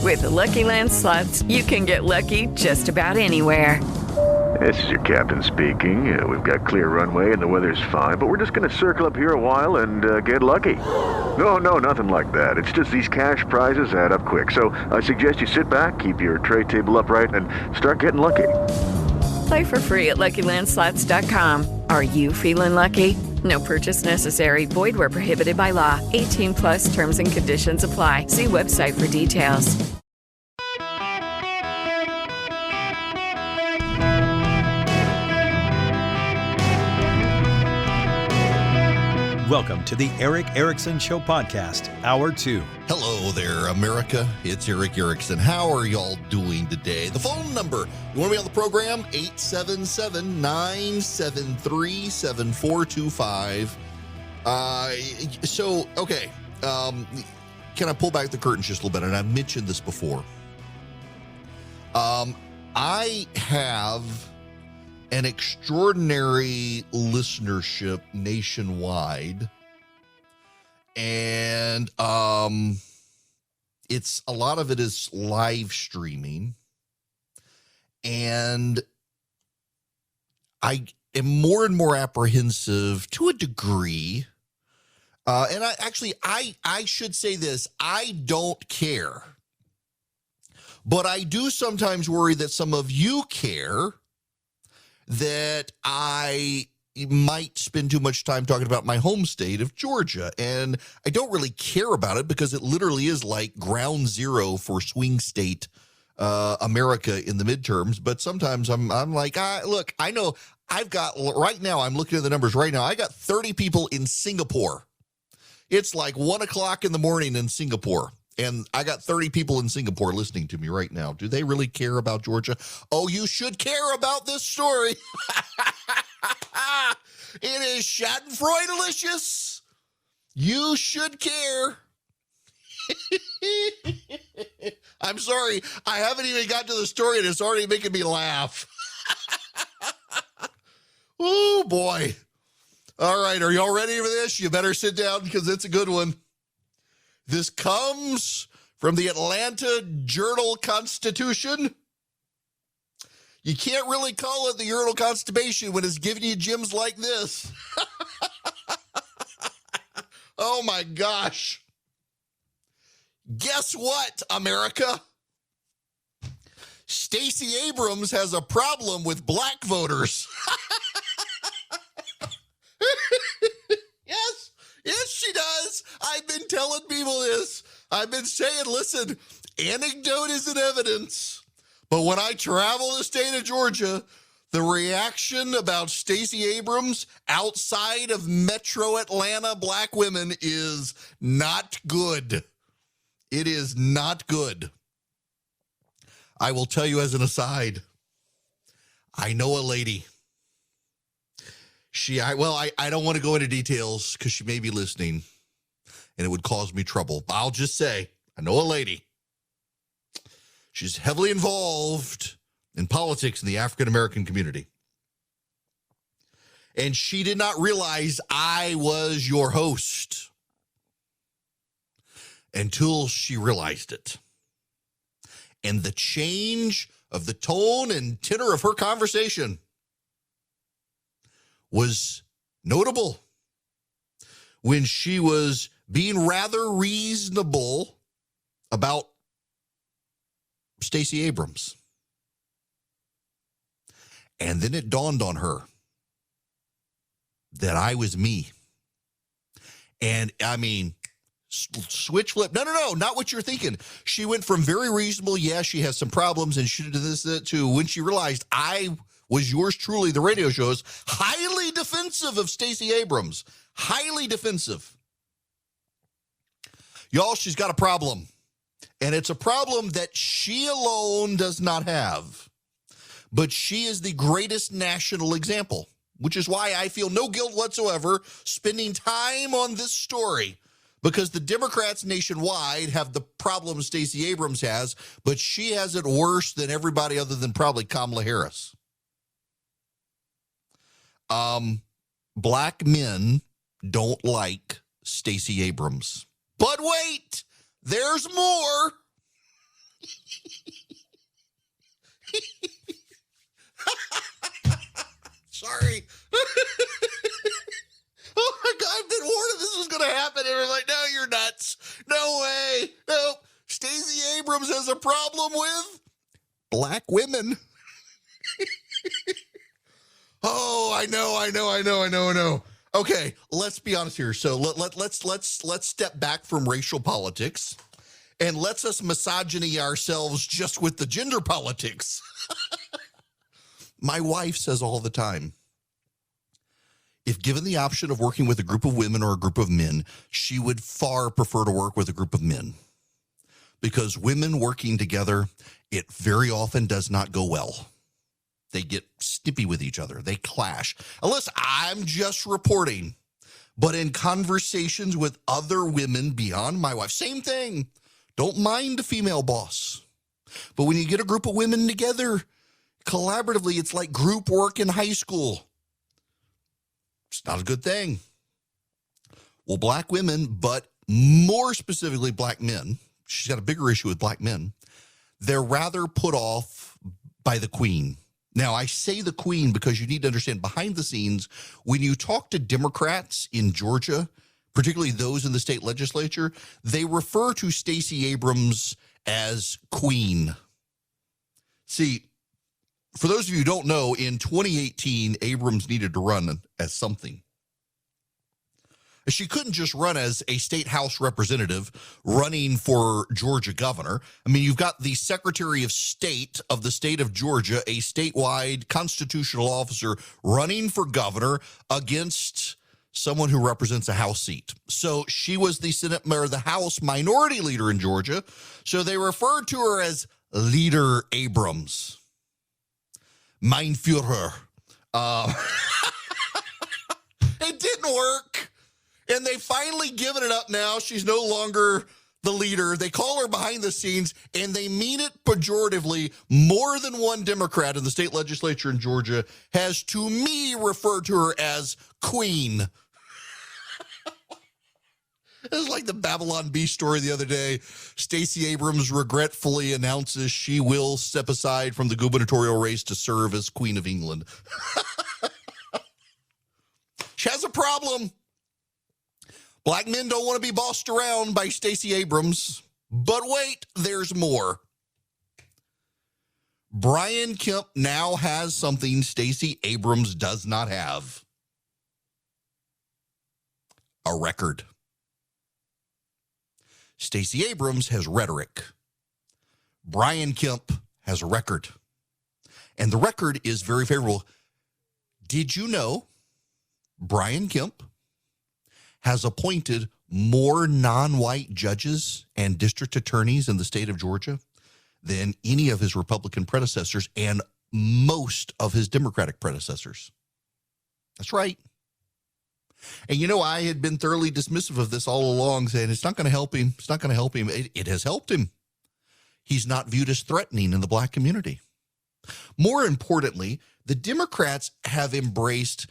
With the Lucky Land Slots, you can get lucky just about anywhere. This is your captain speaking. We've got clear runway and the weather's fine, but we're just going to circle up here a while and get lucky. No, nothing like that. It's just these cash prizes add up quick. So I suggest you sit back, keep your tray table upright, and start getting lucky. Play for free at LuckyLandSlots.com. Are you feeling lucky? No purchase necessary. Void where prohibited by law. 18 plus terms and conditions apply. See website for details. Welcome to the Eric Erickson Show podcast, Hour 2. Hello there, America. It's Eric Erickson. How are y'all doing today? The phone number, you want to be on the program? 877-973-7425. Can I pull back the curtains just a little bit? And I've mentioned this before. I have an extraordinary listenership nationwide, and it's a lot of it is live streaming, and I am more and more apprehensive to a degree. And I should say this, I don't care, but I do sometimes worry that some of you care that I might spend too much time talking about my home state of Georgia. And I don't really care about it because it literally is like ground zero for swing state America in the midterms. But sometimes I'm like, look, I know right now, I'm looking at the numbers right now. I got 30 people in Singapore. It's like 1 o'clock in the morning in Singapore. And I got 30 people in Singapore listening to me right now. Do they really care about Georgia? Oh, you should care about this story. It is Schadenfreudelicious. You should care. I'm sorry. I haven't even got to the story and it's already making me laugh. Oh, boy. All right. Are y'all ready for this? You better sit down because it's a good one. This comes from the Atlanta Journal-Constitution. You can't really call it the Journal-Constipation when it's giving you gems like this. Oh, my gosh. Guess what, America? Stacey Abrams has a problem with black voters. Yes, she does. I've been telling people this. I've been saying, listen, anecdote isn't evidence. But when I travel the state of Georgia, the reaction about Stacey Abrams outside of metro Atlanta black women is not good. It is not good. I will tell you as an aside, I know a lady. I don't want to go into details because she may be listening and it would cause me trouble. But I'll just say, I know a lady. She's heavily involved in politics in the African-American community. And she did not realize I was your host until she realized it. And the change of the tone and tenor of her conversation was notable when she was being rather reasonable about Stacey Abrams. And then it dawned on her that I was me. And I mean, switch flip. No, not what you're thinking. She went from very reasonable, yeah, she has some problems, and she did this, that, to when she realized I was yours truly, the radio shows, highly defensive of Stacey Abrams. Highly defensive. Y'all, she's got a problem. And it's a problem that she alone does not have. But she is the greatest national example, which is why I feel no guilt whatsoever spending time on this story. Because the Democrats nationwide have the problem Stacey Abrams has, but she has it worse than everybody other than probably Kamala Harris. Black men don't like Stacey Abrams. But wait, there's more. Abrams has a problem with black women. Oh, I know. Okay, let's be honest here. So let's step back from racial politics and let's us misogyny ourselves just with the gender politics. My wife says all the time, if given the option of working with a group of women or a group of men, she would far prefer to work with a group of men. Because women working together, it very often does not go well. They get snippy with each other. They clash. Unless I'm just reporting. But in conversations with other women beyond my wife, same thing. Don't mind a female boss. But when you get a group of women together, collaboratively, it's like group work in high school. It's not a good thing. Well, black women, but more specifically black men, she's got a bigger issue with black men, they're rather put off by the queen. Now, I say the queen because you need to understand behind the scenes, when you talk to Democrats in Georgia, particularly those in the state legislature, they refer to Stacey Abrams as queen. See, for those of you who don't know, in 2018, Abrams needed to run as something. She couldn't just run as a state house representative running for Georgia governor. I mean, you've got the Secretary of State of the state of Georgia, a statewide constitutional officer running for governor against someone who represents a House seat. So she was the Senate or the House minority leader in Georgia. So they referred to her as Leader Abrams. Mein Führer. It didn't work. And they finally given it up now. She's no longer the leader. They call her behind the scenes, and they mean it pejoratively. More than one Democrat in the state legislature in Georgia has, to me, referred to her as queen. It was like the Babylon Bee story the other day. Stacey Abrams regretfully announces she will step aside from the gubernatorial race to serve as Queen of England. She has a problem. Black men don't want to be bossed around by Stacey Abrams. But wait, there's more. Brian Kemp now has something Stacey Abrams does not have. A record. Stacey Abrams has rhetoric. Brian Kemp has a record. And the record is very favorable. Did you know Brian Kemp has appointed more non-white judges and district attorneys in the state of Georgia than any of his Republican predecessors and most of his Democratic predecessors? That's right. And, you know, I had been thoroughly dismissive of this all along, saying it's not going to help him. It's not going to help him. It has helped him. He's not viewed as threatening in the black community. More importantly, the Democrats have embraced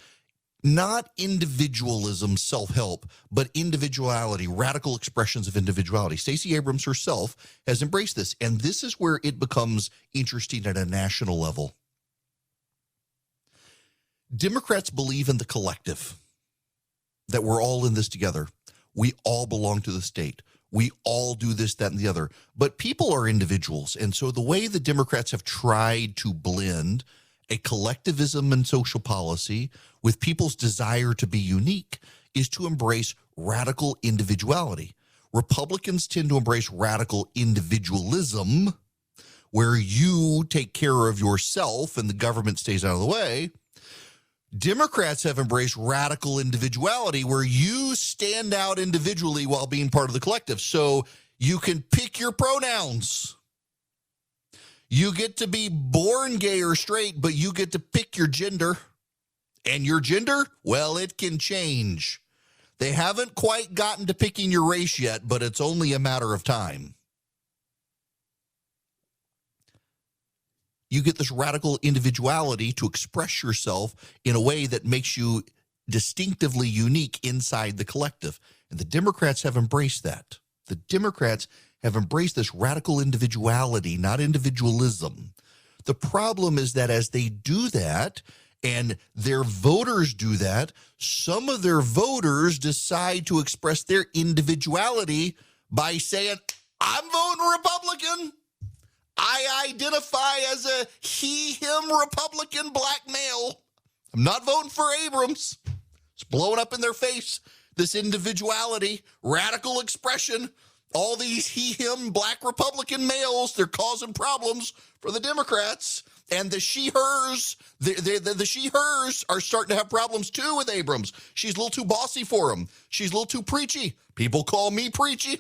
not individualism, self-help, but individuality, radical expressions of individuality. Stacey Abrams herself has embraced this, and this is where it becomes interesting at a national level. Democrats believe in the collective, that we're all in this together. We all belong to the state. We all do this, that, and the other. But people are individuals, and so the way the Democrats have tried to blend a collectivism and social policy with people's desire to be unique is to embrace radical individuality. Republicans tend to embrace radical individualism, where you take care of yourself and the government stays out of the way. Democrats have embraced radical individuality, where you stand out individually while being part of the collective. So you can pick your pronouns. You get to be born gay or straight, but you get to pick your gender. And your gender, well, it can change. They haven't quite gotten to picking your race yet, but it's only a matter of time. You get this radical individuality to express yourself in a way that makes you distinctively unique inside the collective. And the Democrats have embraced that. The Democrats have embraced this radical individuality, not individualism. The problem is that as they do that, and their voters do that, some of their voters decide to express their individuality by saying, I'm voting Republican. I identify as a he, him Republican black male. I'm not voting for Abrams. It's blowing up in their face. This individuality, radical expression, all these he, him black Republican males, they're causing problems for the Democrats. And the she-hers, the she-hers are starting to have problems too with Abrams. She's a little too bossy for them. She's a little too preachy. People call me preachy.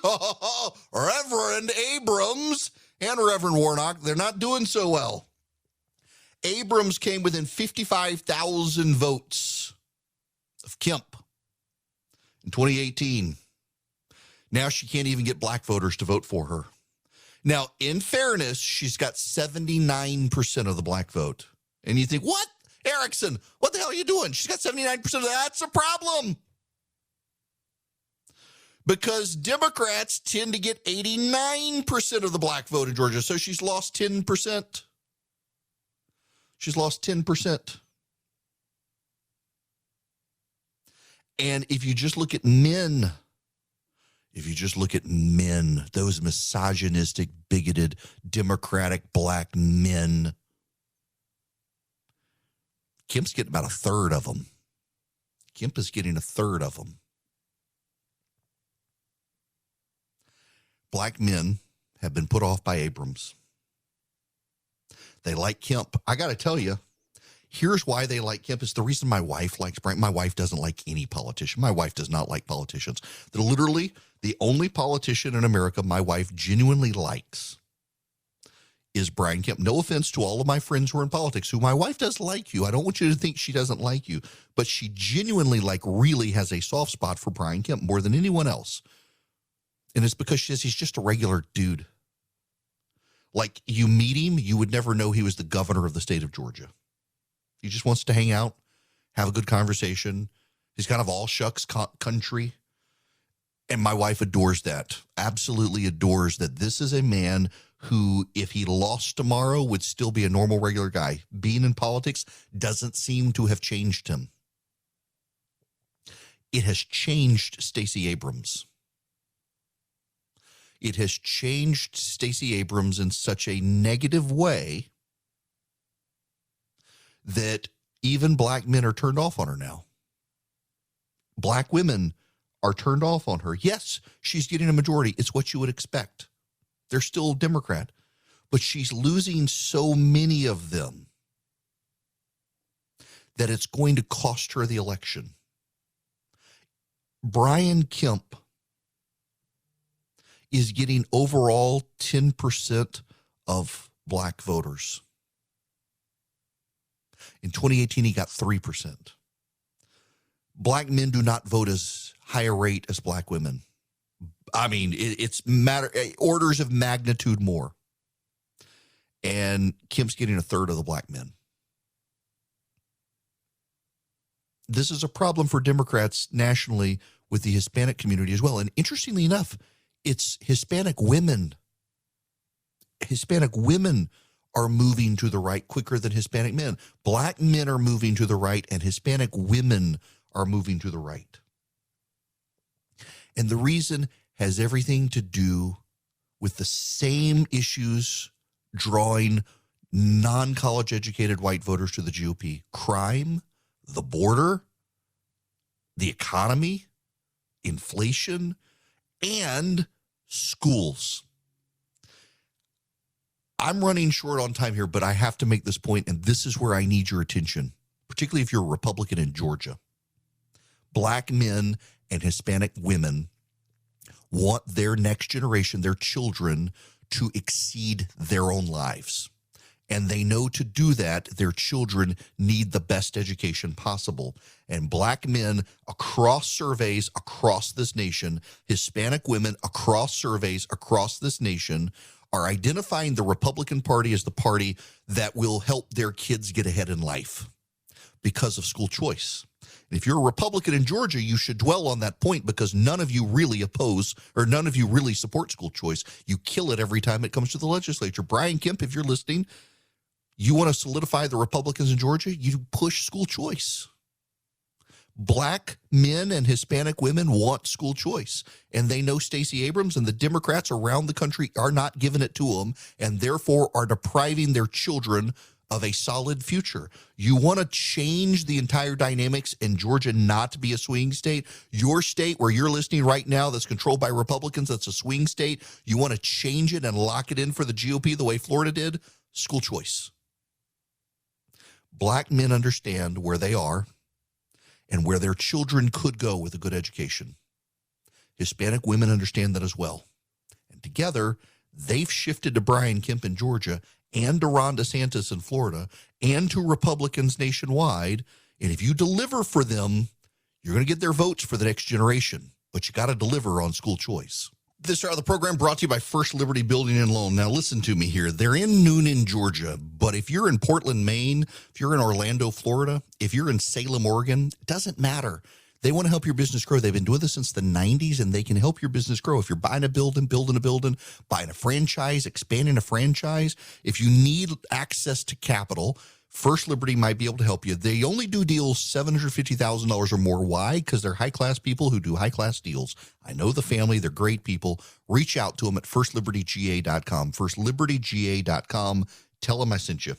Reverend Abrams and Reverend Warnock, they're not doing so well. Abrams came within 55,000 votes of Kemp in 2018. Now she can't even get black voters to vote for her. Now, in fairness, she's got 79% of the black vote. And you think, what? Erickson, what the hell are you doing? She's got 79% of that. That's a problem. Because Democrats tend to get 89% of the black vote in Georgia. So she's lost 10%. She's lost 10%. And if you just look at men, those misogynistic, bigoted, Democratic black men, Kemp's getting about a third of them. Kemp is getting a third of them. Black men have been put off by Abrams. They like Kemp. I got to tell you, here's why they like Kemp. It's the reason my wife likes Brian. My wife doesn't like any politician. My wife does not like politicians. They're literally the only politician in America my wife genuinely likes is Brian Kemp. No offense to all of my friends who are in politics, who my wife does like you. I don't want you to think she doesn't like you, but she genuinely, really has a soft spot for Brian Kemp more than anyone else. And it's because she says he's just a regular dude. Like, you meet him, you would never know he was the governor of the state of Georgia. He just wants to hang out, have a good conversation. He's kind of all shucks country. And my wife adores that, absolutely adores that. This is a man who, if he lost tomorrow, would still be a normal, regular guy. Being in politics doesn't seem to have changed him. It has changed Stacey Abrams. It has changed Stacey Abrams in such a negative way that even black men are turned off on her now. Black women are turned off on her. Yes, she's getting a majority. It's what you would expect. They're still Democrat, but she's losing so many of them that it's going to cost her the election. Brian Kemp is getting overall 10% of black voters. In 2018, he got 3%. Black men do not vote as high a rate as black women. I mean, it's orders of magnitude more. And Kemp's getting a third of the black men. This is a problem for Democrats nationally with the Hispanic community as well. And interestingly enough, it's Hispanic women. Hispanic women are moving to the right quicker than Hispanic men. Black men are moving to the right, and Hispanic women are moving to the right. And the reason has everything to do with the same issues drawing non-college educated white voters to the GOP. Crime, the border, the economy, inflation, and schools. I'm running short on time here, but I have to make this point, and this is where I need your attention, particularly if you're a Republican in Georgia. Black men and Hispanic women want their next generation, their children, to exceed their own lives. And they know to do that, their children need the best education possible. And black men across surveys across this nation, Hispanic women across surveys across this nation, are identifying the Republican Party as the party that will help their kids get ahead in life because of school choice. And if you're a Republican in Georgia, you should dwell on that point, because none of you really oppose, or none of you really support school choice. You kill it every time it comes to the legislature. Brian Kemp, if you're listening, you want to solidify the Republicans in Georgia, you push school choice. Black men and Hispanic women want school choice, and they know Stacey Abrams and the Democrats around the country are not giving it to them, and therefore are depriving their children of a solid future. You want to change the entire dynamics in Georgia not to be a swing state? Your state where you're listening right now that's controlled by Republicans, that's a swing state, you want to change it and lock it in for the GOP the way Florida did? School choice. Black men understand where they are and where their children could go with a good education. Hispanic women understand that as well. And together, they've shifted to Brian Kemp in Georgia and to Ron DeSantis in Florida and to Republicans nationwide. And if you deliver for them, you're going to get their votes for the next generation. But you got to deliver on school choice. This hour of the program brought to you by First Liberty Building and Loan. Now, listen to me here. They're in Noonan, Georgia, but if you're in Portland, Maine, if you're in Orlando, Florida, if you're in Salem, Oregon, it doesn't matter. They want to help your business grow. They've been doing this since the 90s, and they can help your business grow. If you're buying a building, building a building, buying a franchise, expanding a franchise, if you need access to capital, First Liberty might be able to help you. They only do deals $750,000 or more. Why? Because they're high-class people who do high-class deals. I know the family. They're great people. Reach out to them at firstlibertyga.com. Firstlibertyga.com. Tell them I sent you.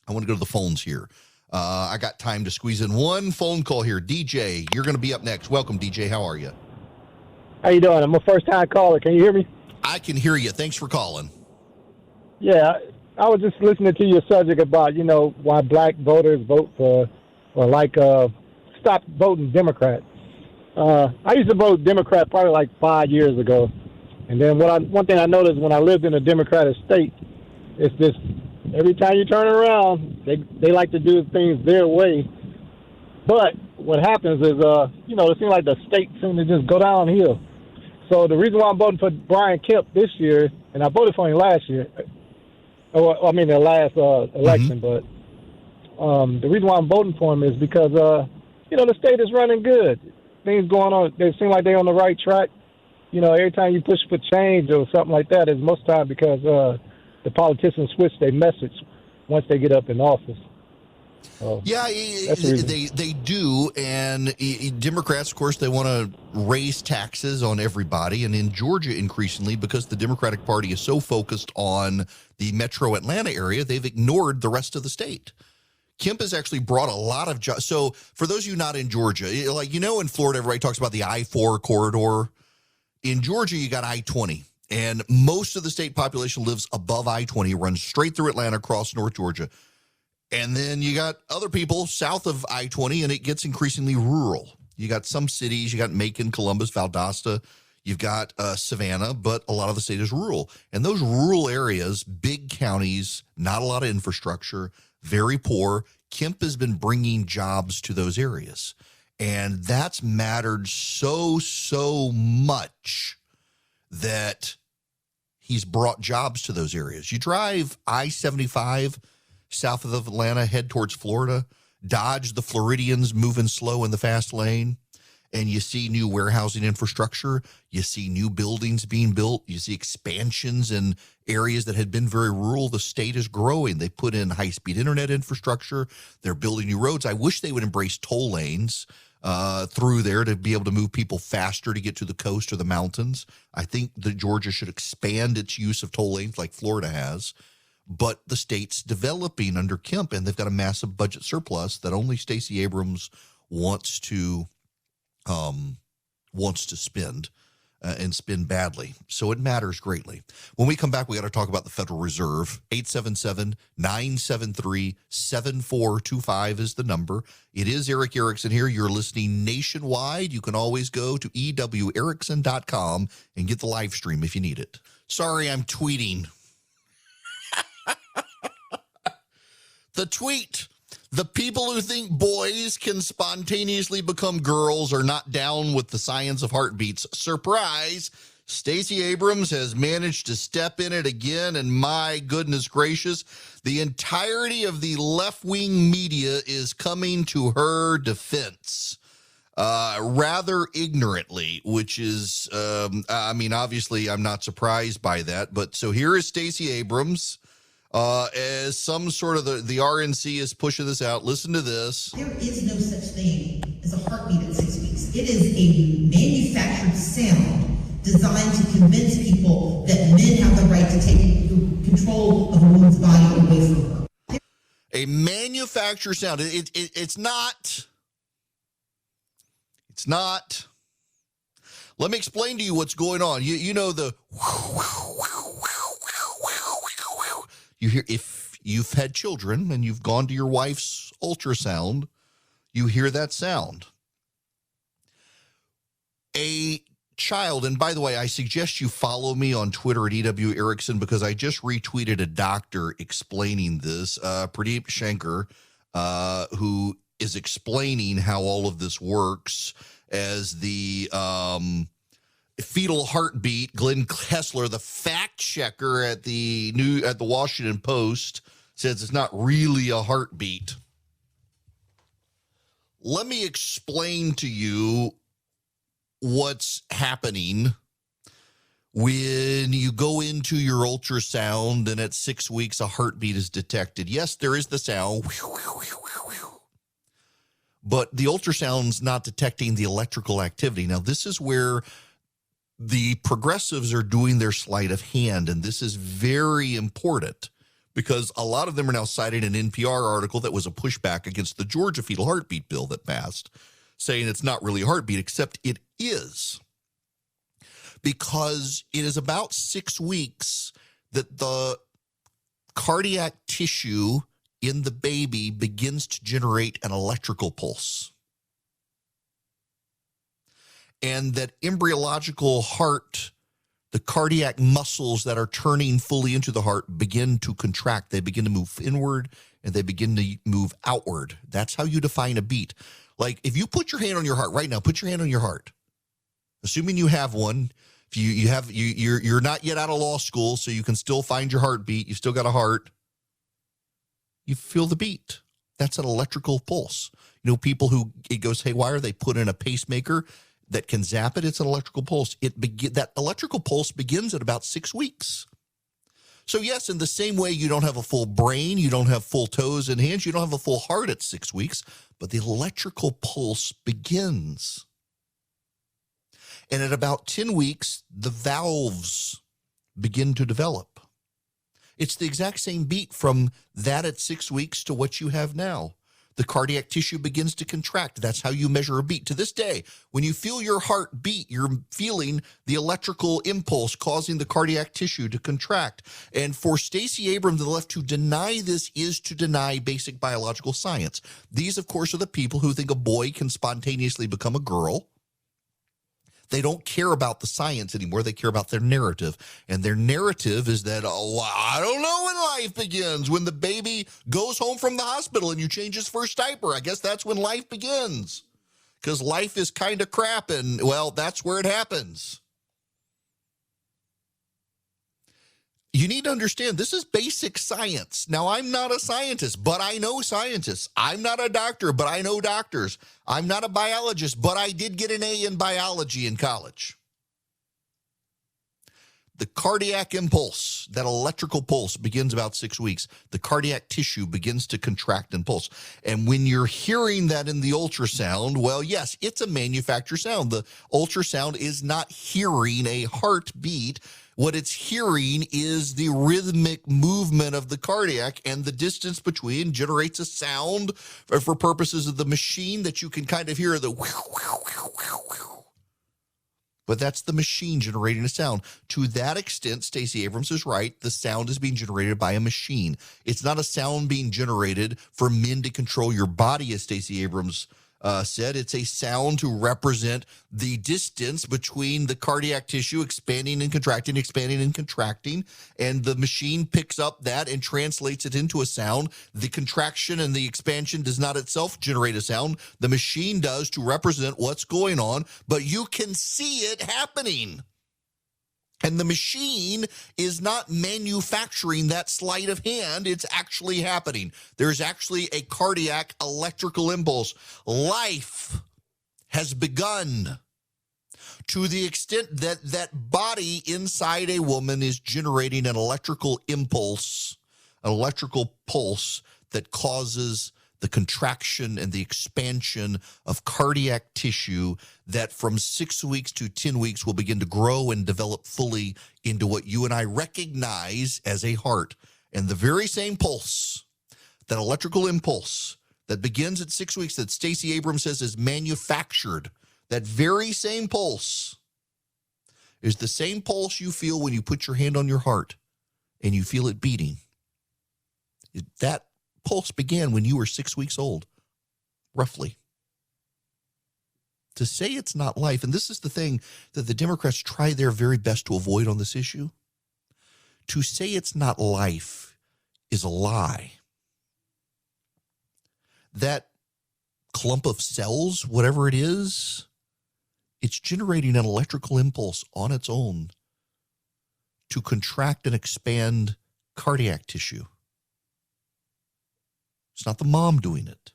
I want to go to the phones here. I got time to squeeze in one phone call here. DJ, you're going to be up next. Welcome, DJ. How are you? How you doing? I'm a first-time caller. Can you hear me? I can hear you. Thanks for calling. Yeah, I was just listening to your subject about, why black voters vote for stop voting Democrat. I used to vote Democrat probably like 5 years ago. And then one thing I noticed when I lived in a Democratic state is this, every time you turn around, they like to do things their way. But what happens is, it seems like the state seems to just go downhill. So the reason why I'm voting for Brian Kemp this year, and I voted for him last year, the last election, but the reason why I'm voting for him is because, the state is running good. Things going on, they seem like they're on the right track. Every time you push for change or something like that, it's most time because the politicians switch their message once they get up in office. Yeah, they do, and Democrats, of course, they want to raise taxes on everybody, and in Georgia increasingly, because the Democratic Party is so focused on the metro Atlanta area, they've ignored the rest of the state. Kemp has actually brought a lot of jobs. So for those of you not in Georgia, in Florida, everybody talks about the I-4 corridor. In Georgia, you got I-20. And most of the state population lives above I-20, runs straight through Atlanta, across North Georgia. And then you got other people south of I-20, and it gets increasingly rural. You got some cities, you got Macon, Columbus, Valdosta, you've got Savannah, but a lot of the state is rural. And those rural areas, big counties, not a lot of infrastructure, very poor. Kemp has been bringing jobs to those areas. And that's mattered so much that he's brought jobs to those areas. You drive I-75 south of Atlanta, head towards Florida, dodge the Floridians moving slow in the fast lane, and you see new warehousing infrastructure. You see new buildings being built. You see expansions in areas that had been very rural. The state is growing. They put in high-speed internet infrastructure. They're building new roads. I wish they would embrace toll lanes through there to be able to move people faster to get to the coast or the mountains. I think that Georgia should expand its use of toll lanes like Florida has. But the state's developing under Kemp, and they've got a massive budget surplus that only Stacey Abrams wants to spend and spend badly. So it matters greatly. When we come back, we got to talk about the Federal Reserve. 877-973-7425 is the number. It is Eric Erickson here. You're listening nationwide. You can always go to ewerickson.com and get the live stream if you need it. Sorry, I'm tweeting. The tweet. The people who think boys can spontaneously become girls are not down with the science of heartbeats. Surprise! Stacey Abrams has managed to step in it again, and my goodness gracious, the entirety of the left-wing media is coming to her defense. Rather ignorantly, which is, obviously I'm not surprised by that. But so here is Stacey Abrams. As some sort of the RNC is pushing this out. Listen to this. There is no such thing is a heartbeat at 6 weeks. It is a manufactured sound designed to convince people that men have the right to take control of a woman's body away from her. A manufactured sound. It's not. It's not. Let me explain to you what's going on. You know the. You hear, if you've had children and you've gone to your wife's ultrasound, you hear that sound. A child, and by the way, I suggest you follow me on Twitter at EW Erickson because I just retweeted a doctor explaining this, Pradeep Shankar, who is explaining how all of this works as the fetal heartbeat. Glenn Kessler, the fact checker at the Washington Post, says it's not really a heartbeat. Let me explain to you what's happening when you go into your ultrasound and at 6 weeks a heartbeat is detected. Yes, there is the sound, but the ultrasound's not detecting the electrical activity. Now, this is where the progressives are doing their sleight of hand, and this is very important because a lot of them are now citing an NPR article that was a pushback against the Georgia fetal heartbeat bill that passed, saying it's not really a heartbeat, except it is. Because it is about 6 weeks that the cardiac tissue in the baby begins to generate an electrical pulse. And that embryological heart, the cardiac muscles that are turning fully into the heart begin to contract. They begin to move inward and they begin to move outward. That's how you define a beat. Like if you put your hand on your heart right now, put your hand on your heart. Assuming you have one, if you're not yet out of law school, so you can still find your heartbeat. You've still got a heart. You feel the beat. That's an electrical pulse. You know, people who it goes haywire, they put in a pacemaker that can zap it. It's an electrical pulse. That electrical pulse begins at about 6 weeks. So yes, in the same way you don't have a full brain, you don't have full toes and hands, you don't have a full heart at 6 weeks, but the electrical pulse begins. And at about 10 weeks, the valves begin to develop. It's the exact same beat from that at 6 weeks to what you have now. The cardiac tissue begins to contract. That's how you measure a beat. To this day, when you feel your heart beat, you're feeling the electrical impulse causing the cardiac tissue to contract. And for Stacey Abrams and the left to deny this is to deny basic biological science. These, of course, are the people who think a boy can spontaneously become a girl. They don't care about the science anymore. They care about their narrative. And their narrative is that, oh, I don't know when life begins. When the baby goes home from the hospital and you change his first diaper, I guess that's when life begins. Because life is kind of crap, and, well, that's where it happens. You need to understand, this is basic science. Now, I'm not a scientist, but I know scientists. I'm not a doctor, but I know doctors. I'm not a biologist, but I did get an A in biology in college. The cardiac impulse, that electrical pulse, begins about 6 weeks. The cardiac tissue begins to contract and pulse. And when you're hearing that in the ultrasound, well, yes, it's a manufactured sound. The ultrasound is not hearing a heartbeat. What it's hearing is the rhythmic movement of the cardiac, and the distance between generates a sound for purposes of the machine that you can kind of hear the whew. But that's the machine generating a sound. To that extent, Stacey Abrams is right. The sound is being generated by a machine. It's not a sound being generated for men to control your body, as Stacey Abrams said. It's a sound to represent the distance between the cardiac tissue expanding and contracting, and the machine picks up that and translates it into a sound. The contraction and the expansion does not itself generate a sound. The machine does to represent what's going on, but you can see it happening. And the machine is not manufacturing that sleight of hand. It's actually happening. There's actually a cardiac electrical impulse. Life has begun to the extent that that body inside a woman is generating an electrical impulse, an electrical pulse that causes the contraction and the expansion of cardiac tissue that from 6 weeks to 10 weeks will begin to grow and develop fully into what you and I recognize as a heart. And the very same pulse, that electrical impulse that begins at 6 weeks that Stacey Abrams says is manufactured, that very same pulse is the same pulse you feel when you put your hand on your heart and you feel it beating. That pulse began when you were 6 weeks old, roughly. To say it's not life, and this is the thing that the Democrats try their very best to avoid on this issue, to say it's not life is a lie. That clump of cells, whatever it is, it's generating an electrical impulse on its own to contract and expand cardiac tissue. It's not the mom doing it.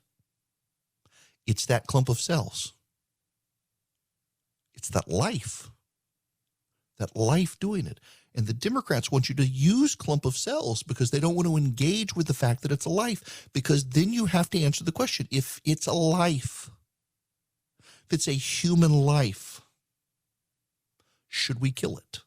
It's that clump of cells. It's that life doing it. And the Democrats want you to use clump of cells because they don't want to engage with the fact that it's a life, because then you have to answer the question, if it's a life, if it's a human life, should we kill it?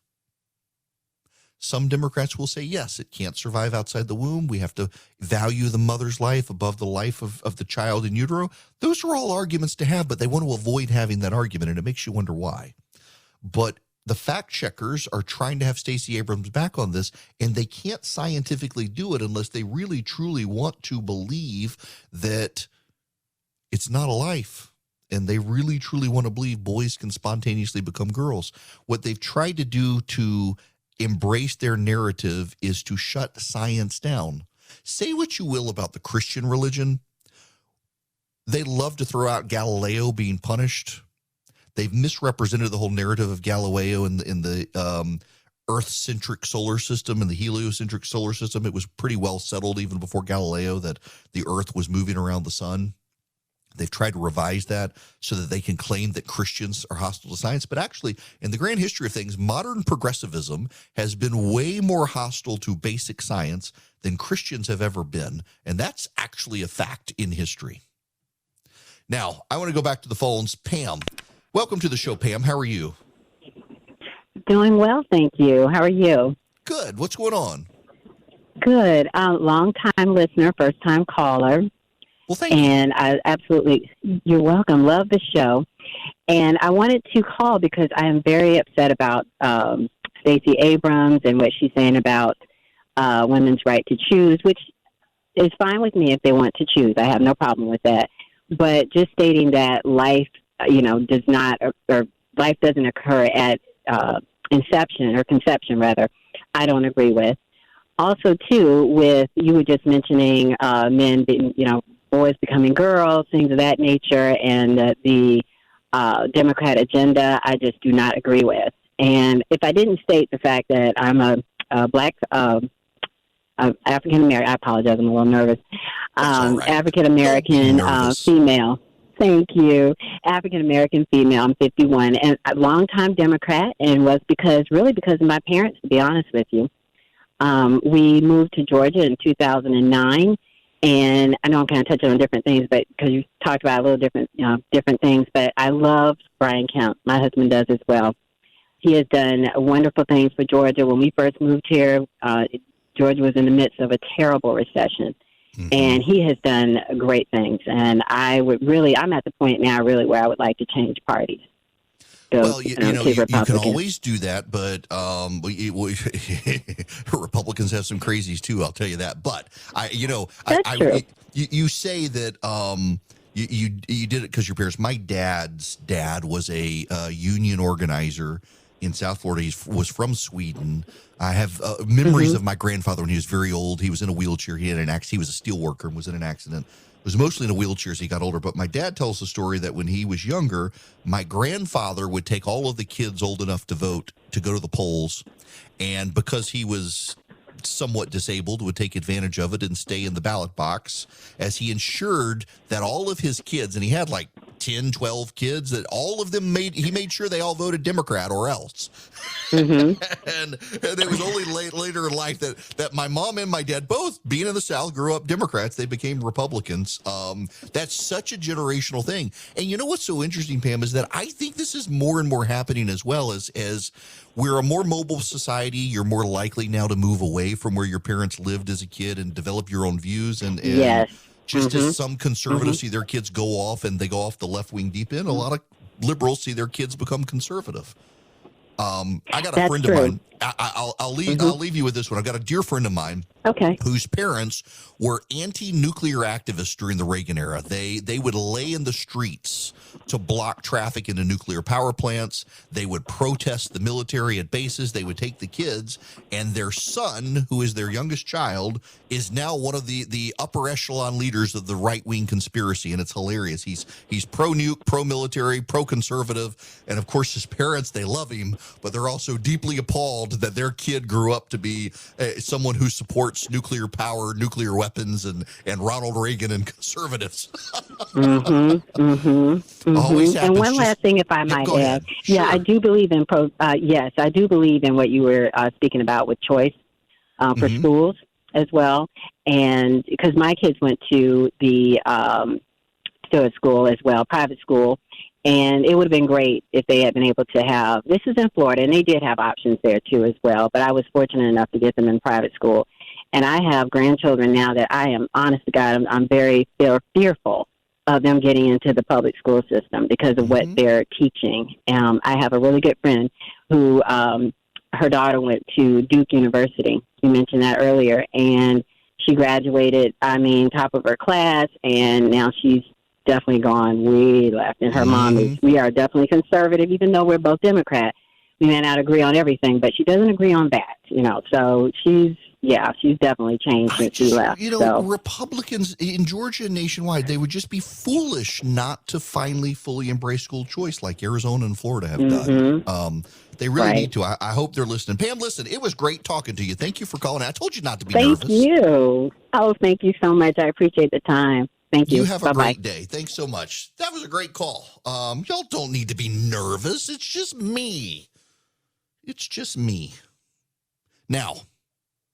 Some Democrats will say, yes, it can't survive outside the womb. We have to value the mother's life above the life of the child in utero. Those are all arguments to have, but they want to avoid having that argument, and it makes you wonder why. But the fact checkers are trying to have Stacey Abrams back on this, and they can't scientifically do it unless they really, truly want to believe that it's not a life. And they really, truly want to believe boys can spontaneously become girls. What they've tried to do to embrace their narrative is to shut science down. Say what you will about the Christian religion. They love to throw out Galileo being punished. They've misrepresented the whole narrative of Galileo in the Earth-centric solar system and the heliocentric solar system. It was pretty well settled even before Galileo that the Earth was moving around the sun. They've tried to revise that so that they can claim that Christians are hostile to science. But actually, in the grand history of things, modern progressivism has been way more hostile to basic science than Christians have ever been. And that's actually a fact in history. Now, I want to go back to the phones. Pam, welcome to the show, Pam. How are you? Doing well, thank you. How are you? Good. What's going on? Good. Long-time listener, first-time caller. Well, thank you. And I absolutely, you're welcome. Love the show. And I wanted to call because I am very upset about Stacey Abrams and what she's saying about women's right to choose, which is fine with me if they want to choose. I have no problem with that. But just stating that life, does not, or life doesn't occur at inception or conception, rather, I don't agree with. Also, too, with you were just mentioning men being, boys becoming girls, things of that nature, and the Democrat agenda, I just do not agree with. And if I didn't state the fact that I'm a black African-American, I apologize, I'm a little nervous, right. African-American female. Thank you. African-American female, I'm 51, and a longtime Democrat, and was because of my parents, to be honest with you. We moved to Georgia in 2009. And I know I'm kind of touching on different things, but because you talked about a little different things, but I love Brian Kemp. My husband does as well. He has done wonderful things for Georgia. When we first moved here, Georgia was in the midst of a terrible recession, and he has done great things. And I'm at the point now really where I would like to change parties. Well, you can always do that, but Republicans have some crazies too. I'll tell you that. But you say that you did it because your parents. My dad's dad was a union organizer in South Florida. He was from Sweden. I have memories of my grandfather when he was very old. He was in a wheelchair. He had an accident. He was a steel worker and was in an accident. Was mostly in a wheelchair as he got older, but my dad tells the story that when he was younger, my grandfather would take all of the kids old enough to vote to go to the polls, and because he was somewhat disabled would take advantage of it and stay in the ballot box, as he ensured that all of his kids, and he had like 10, 12 kids, that all of them he made sure they all voted Democrat or else. And it was only later in life that my mom and my dad, both being in the South, grew up Democrats. They became Republicans. That's such a generational thing. And you know what's so interesting, Pam, is that I think this is more and more happening as well. As we're a more mobile society, you're more likely now to move away from where your parents lived as a kid and develop your own views. And yes. Just as some conservatives see their kids go off and they go off the left wing deep end, a lot of liberals see their kids become conservative. I got a friend of mine. I'll leave you with this one. I've got a dear friend of mine. Okay. Whose parents were anti-nuclear activists during the Reagan era. They would lay in the streets to block traffic into nuclear power plants. They would protest the military at bases. They would take the kids, and their son, who is their youngest child, is now one of the upper echelon leaders of the right-wing conspiracy, and it's hilarious. He's pro-nuke, pro-military, pro-conservative, and of course his parents, they love him, but they're also deeply appalled that their kid grew up to be someone who supports nuclear power, nuclear weapons, and Ronald Reagan and conservatives. And one last thing, if I might add. Sure. Yeah, I do believe in yes, I do believe in what you were speaking about with choice for schools as well. And because my kids went to the still at school as well, private school. And it would have been great if they had been able to have, this is in Florida, and they did have options there too as well, but I was fortunate enough to get them in private school. And I have grandchildren now that I am, honest to God, I'm very fearful of them getting into the public school system because of what they're teaching. I have a really good friend who, her daughter went to Duke University. You mentioned that earlier. And she graduated, top of her class, and now she's definitely gone way left. And her mom is, we are definitely conservative, even though we're both Democrat. We may not agree on everything, but she doesn't agree on that, So she's definitely changed since she left. Republicans in Georgia and nationwide, they would just be foolish not to finally fully embrace school choice like Arizona and Florida have done. They really need to. I hope they're listening. Pam, listen, it was great talking to you. Thank you for calling. I told you not to be nervous. Thank you. Oh, thank you so much. I appreciate the time. Thank you. You have a great day. Thanks so much. That was a great call. Y'all don't need to be nervous. It's just me. It's just me. Now,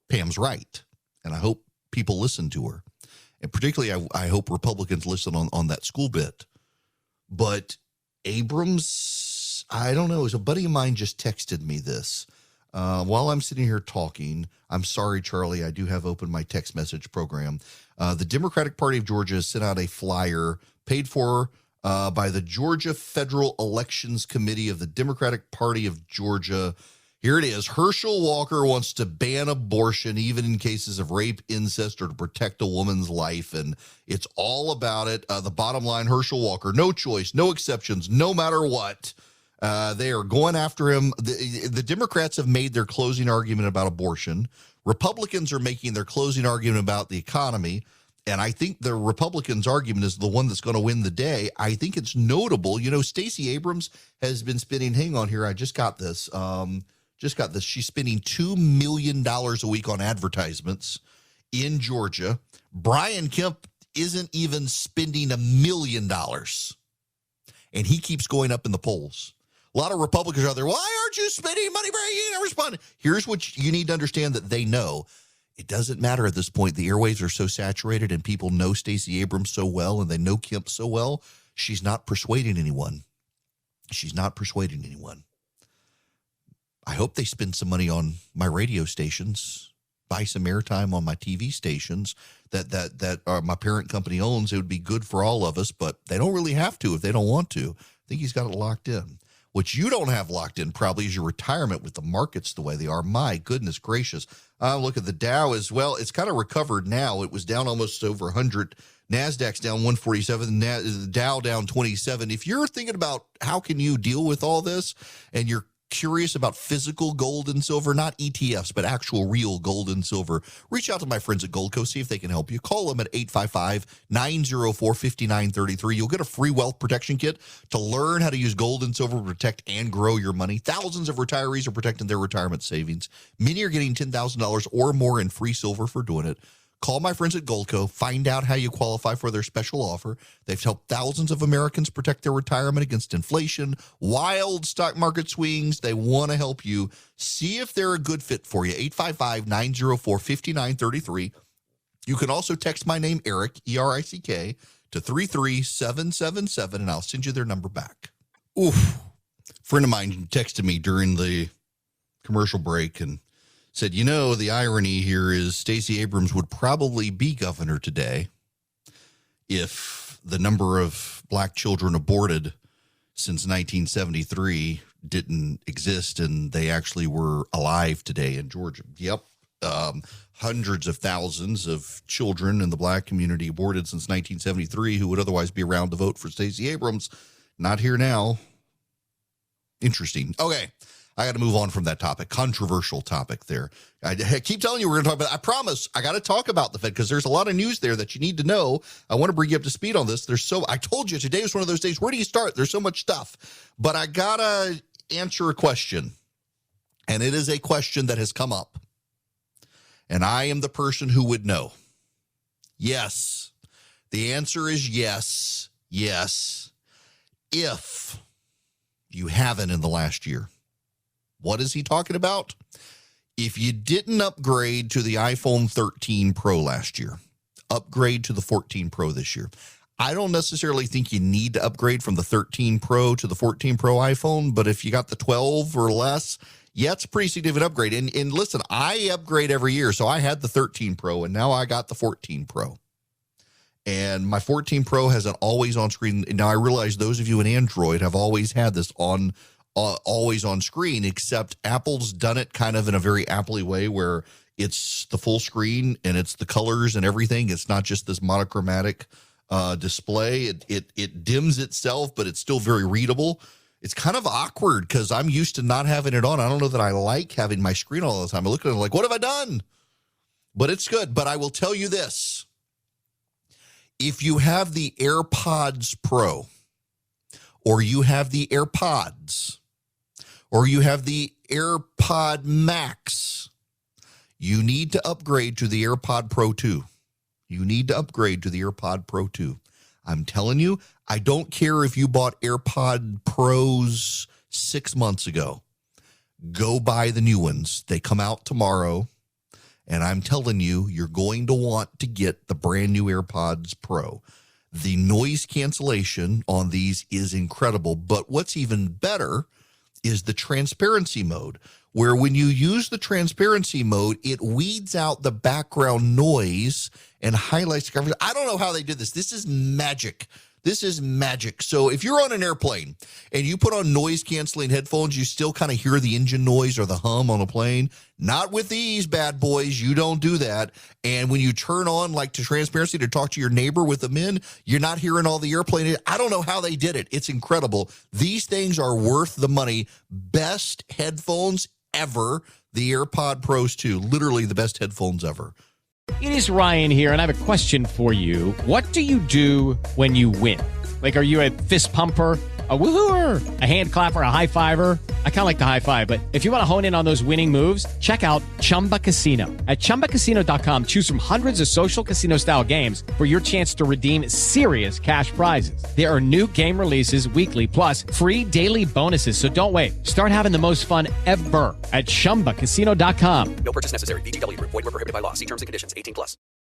Pam's right, and I hope people listen to her. And particularly, I hope Republicans listen on that school bit. But Abrams, I don't know. A buddy of mine just texted me this. While I'm sitting here talking, I'm sorry, Charlie, I do have open my text message program. The Democratic Party of Georgia has sent out a flyer paid for by the Georgia Federal Elections Committee of the Democratic Party of Georgia. Here it is. Herschel Walker wants to ban abortion, even in cases of rape, incest, or to protect a woman's life. And it's all about it. The bottom line, Herschel Walker, no choice, no exceptions, no matter what. They are going after him. The Democrats have made their closing argument about abortion. Republicans are making their closing argument about the economy. And I think the Republicans' argument is the one that's going to win the day. I think it's notable. Stacey Abrams has been spending, hang on here, I just got this. She's spending $2 million a week on advertisements in Georgia. Brian Kemp isn't even spending $1 million. And he keeps going up in the polls. A lot of Republicans are out there, why aren't you spending money? You never respond. Here's what you need to understand that they know. It doesn't matter at this point. The airwaves are so saturated and people know Stacey Abrams so well and they know Kemp so well. She's not persuading anyone. I hope they spend some money on my radio stations, buy some airtime on my TV stations that my parent company owns. It would be good for all of us, but they don't really have to if they don't want to. I think he's got it locked in. What you don't have locked in probably is your retirement with the markets the way they are. My goodness gracious. Look at the Dow as well. It's kind of recovered now. It was down almost over 100. NASDAQ's down 147. The Dow down 27. If you're thinking about how can you deal with all this and you're curious about physical gold and silver, not ETFs, but actual real gold and silver, reach out to my friends at Goldco, see if they can help you. Call them at 855-904-5933. You'll get a free wealth protection kit to learn how to use gold and silver to protect and grow your money. Thousands of retirees are protecting their retirement savings. Many are getting $10,000 or more in free silver for doing it. Call my friends at Goldco. Find out how you qualify for their special offer. They've helped thousands of Americans protect their retirement against inflation, wild stock market swings. They want to help you. See if they're a good fit for you. 855-904-5933. You can also text my name, Eric, E-R-I-C-K, to 33777, and I'll send you their number back. Oof. A friend of mine texted me during the commercial break and said, you know, the irony here is Stacey Abrams would probably be governor today if the number of black children aborted since 1973 didn't exist and they actually were alive today in Georgia. Yep. Hundreds of thousands of children in the black community aborted since 1973 who would otherwise be around to vote for Stacey Abrams. Not here now. Interesting. Okay. I got to move on from that topic. Controversial topic there. I keep telling you we're going to talk about it. I promise I got to talk about the Fed because there's a lot of news there that you need to know. I want to bring you up to speed on this. I told you today was one of those days. Where do you start? There's so much stuff. But I got to answer a question. And it is a question that has come up. And I am the person who would know. Yes. The answer is yes. Yes. If you haven't in the last year. What is he talking about? If you didn't upgrade to the iPhone 13 Pro last year, upgrade to the 14 Pro this year. I don't necessarily think you need to upgrade from the 13 Pro to the 14 Pro iPhone, but if you got the 12 or less, yeah, it's a pretty significant upgrade. And listen, I upgrade every year. So I had the 13 Pro and now I got the 14 Pro. And my 14 Pro has an always on screen. Now I realize those of you in Android have always had this always on screen, except Apple's done it kind of in a very Apple-y way where it's the full screen and it's the colors and everything. It's not just this monochromatic display. It dims itself, but it's still very readable. It's kind of awkward because I'm used to not having it on. I don't know that I like having my screen all the time. I look at it like, what have I done? But it's good. But I will tell you this. If you have the AirPods Pro, or you have the AirPods, or you have the AirPod Max, you need to upgrade to the AirPod Pro 2. You need to upgrade to the AirPod Pro 2. I'm telling you, I don't care if you bought AirPod Pros 6 months ago. Go buy the new ones. They come out tomorrow. And I'm telling you, you're going to want to get the brand new AirPods Pro. The noise cancellation on these is incredible. But what's even better is the transparency mode, where when you use the transparency mode, it weeds out the background noise and highlights the conversation. I don't know how they did this. This is magic. This is magic. So if you're on an airplane and you put on noise canceling headphones, you still kind of hear the engine noise or the hum on a plane. Not with these bad boys. You don't do that. And when you turn on like to transparency to talk to your neighbor with them in, you're not hearing all the airplane. I don't know how they did it. It's incredible. These things are worth the money. Best headphones ever. The AirPod Pros 2, literally the best headphones ever. It is Ryan here, and I have a question for you. What do you do when you win? Like, are you a fist pumper, a woohooer, a hand clapper, a high fiver? I kind of like the high five, but if you want to hone in on those winning moves, check out Chumba Casino. At ChumbaCasino.com, choose from hundreds of social casino-style games for your chance to redeem serious cash prizes. There are new game releases weekly, plus free daily bonuses, so don't wait. Start having the most fun ever at ChumbaCasino.com. No purchase necessary. VGW Group. Void where prohibited by law. See terms and conditions. 18+.